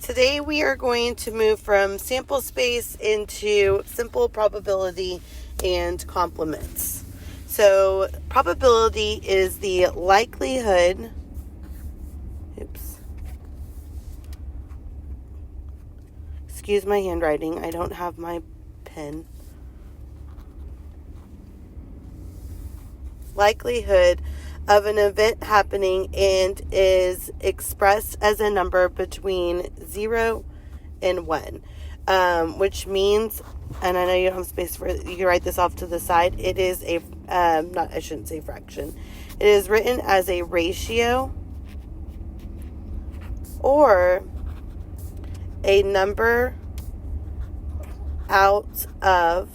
Today we are going to move from sample space into simple probability and complements. So probability is the likelihood, excuse my handwriting, I don't have my pen. Likelihood of an event happening and is expressed as a number between 0 and 1, which means, and I know you don't have space for it, you can write this off to the side, it is a, I shouldn't say fraction, it is written as a ratio or a number out of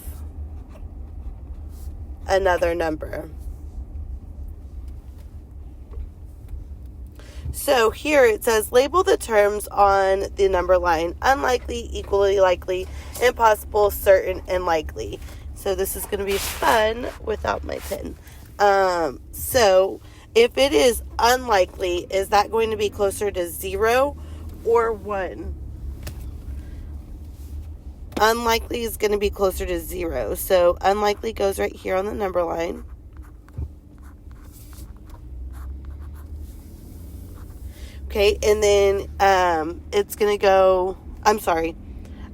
another number. So here it says, label the terms on the number line: unlikely, equally likely, impossible, certain, and likely. So this is going to be fun without my pen. So if it is unlikely, is that going to be closer to 0 or 1? Unlikely is going to be closer to 0. So unlikely goes right here on the number line. Okay, and then it's going to go, I'm sorry,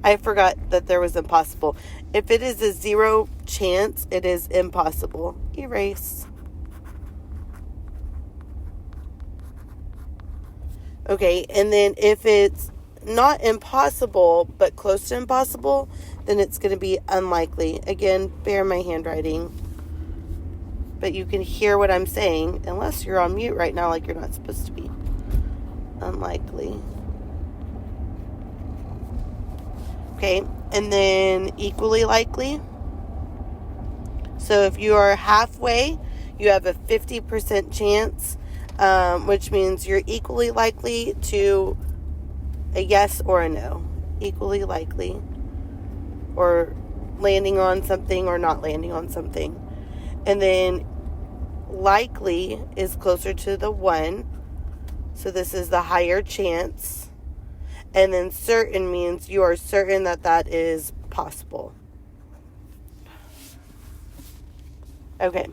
I forgot that there was impossible. If it is a 0 chance, it is impossible. Erase. Okay, and then if it's not impossible, but close to impossible, then it's going to be unlikely. Again, bear my handwriting. But you can hear what I'm saying, unless you're on mute right now like you're not supposed to be. Unlikely. Okay, and then equally likely. So if you are halfway, you have a 50% chance, which means you're equally likely to a yes or a no. Equally likely. Or landing on something or not landing on something. And then likely is closer to the 1. So this is the higher chance. And then certain means you are certain that that is possible. Okay.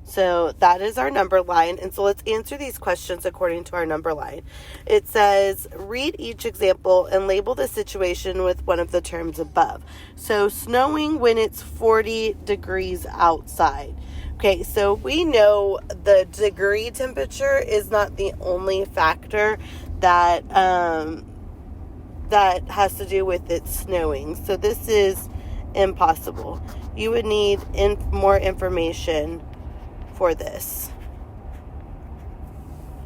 So that is our number line. And so let's answer these questions according to our number line. It says, read each example and label the situation with one of the terms above. So snowing when it's 40 degrees outside. Okay, so we know the degree temperature is not the only factor that that has to do with it snowing. So this is impossible. You would need more information for this.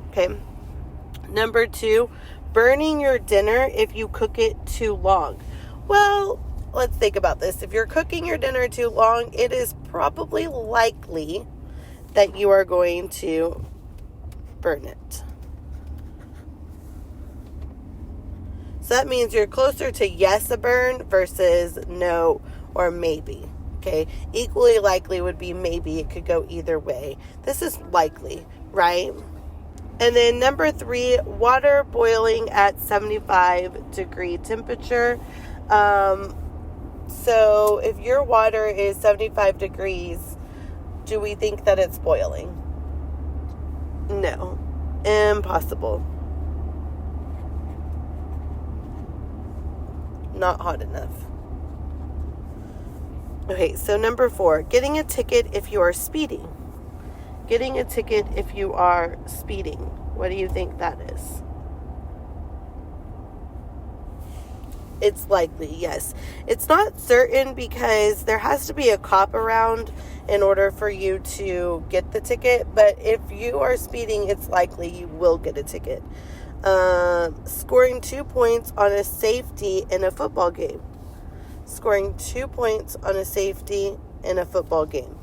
Okay. Number 2, burning your dinner if you cook it too long. Well, let's think about this. If you're cooking your dinner too long, it is probably likely that you are going to burn it. So that means you're closer to yes, a burn, versus no or maybe. Okay, equally likely would be maybe. It could go either way. This is likely, right? And then number 3, water boiling at 75 degree temperature. So if your water is 75 degrees, do we think that it's boiling? No. Impossible. Not hot enough. Okay, so number 4, getting a ticket if you are speeding. Getting a ticket if you are speeding. What do you think that is? It's likely, yes. It's not certain because there has to be a cop around in order for you to get the ticket. But if you are speeding, it's likely you will get a ticket. Scoring 2 points on a safety in a football game. Scoring 2 points on a safety in a football game.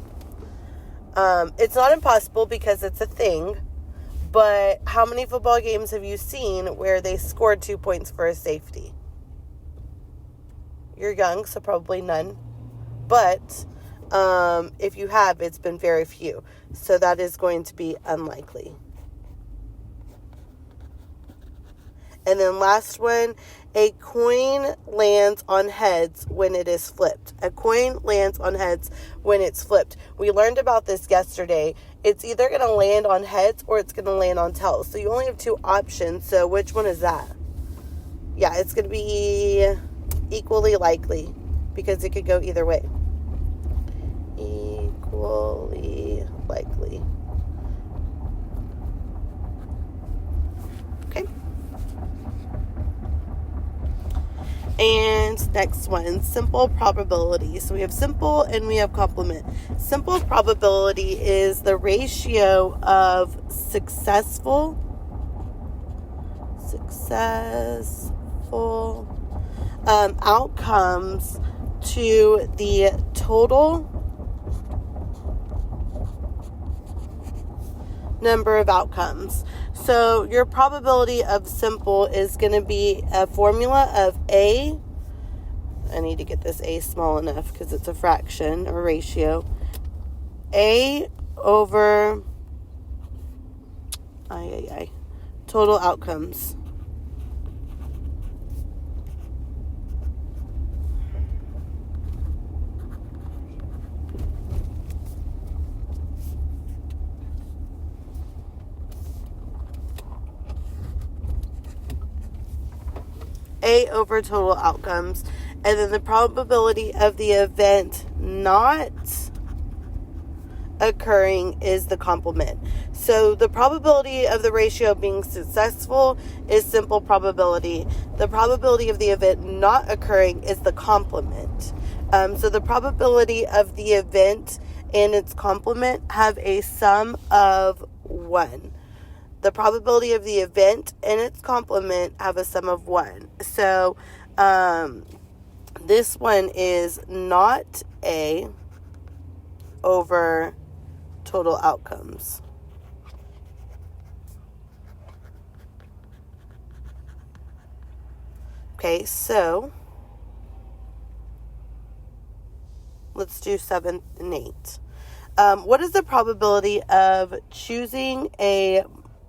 It's not impossible because it's a thing. But how many football games have you seen where they scored 2 points for a safety? You're young, so probably none. But if you have, it's been very few. So that is going to be unlikely. And then last one, a coin lands on heads when it is flipped. A coin lands on heads when it's flipped. We learned about this yesterday. It's either going to land on heads or it's going to land on tails. So you only have two options. So which one is that? Yeah, it's going to be equally likely because it could go either way. Equally likely. Okay. And next one, simple probability. So we have simple and we have complement. Simple probability is the ratio of successful outcomes to the total number of outcomes. So your probability of simple is going to be a formula of I need to get this A small enough because it's a fraction or ratio. A over total outcomes. A over total outcomes. And then the probability of the event not occurring is the complement. So the probability of the ratio of being successful is simple probability. The probability of the event not occurring is the complement. So the probability of the event and its complement have a sum of 1. The probability of the event and its complement have a sum of 1. So this one is not A over total outcomes. Okay, so let's do 7 and 8. What is the probability of choosing a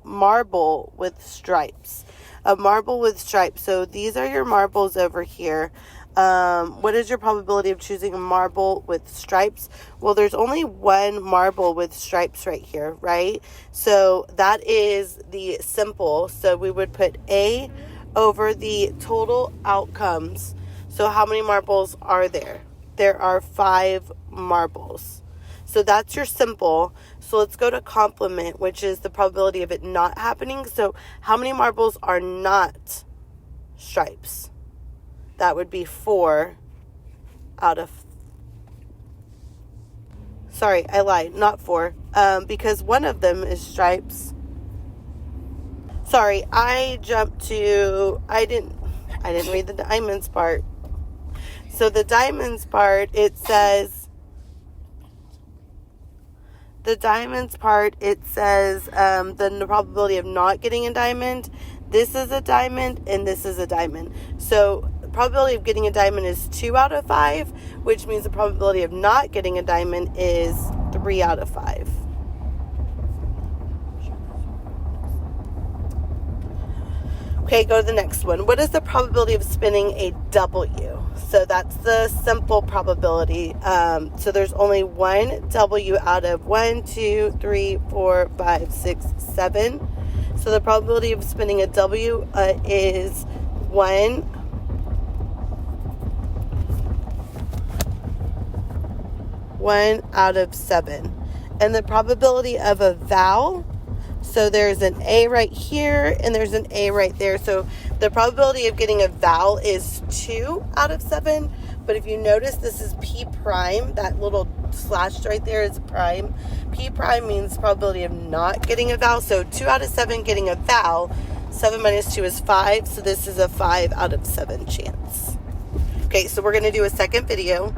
marble with stripes? A marble with stripes. So these are your marbles over here. What is your probability of choosing a marble with stripes? Well, there's only one marble with stripes right here, right? So that is the simple. So we would put A over the total outcomes. So how many marbles are there? There are 5 marbles. So that's your simple. So let's go to complement, which is the probability of it not happening. So how many marbles are not stripes? That would be 4 out of... Sorry, I lied. Not 4. Because one of them is stripes. Sorry, I jumped to... I didn't read the diamonds part. So the diamonds part, it says... The diamonds part, it says the probability of not getting a diamond. This is a diamond and this is a diamond. So the probability of getting a diamond is 2 out of 5, which means the probability of not getting a diamond is 3 out of 5. Okay, go to the next one. What is the probability of spinning a W? So that's the simple probability. So there's only one W out of 1, 2, 3, 4, 5, 6, 7. So the probability of spinning a W is 1 out of 7. And the probability of a vowel, so there's an A right here and there's an A right there. So the probability of getting a vowel is 2 out of 7. But if you notice, this is P prime. That little slash right there is prime. P prime means probability of not getting a vowel. So 2 out of 7 getting a vowel. 7 minus 2 is 5. So this is a 5 out of 7 chance. Okay, so we're going to do a second video.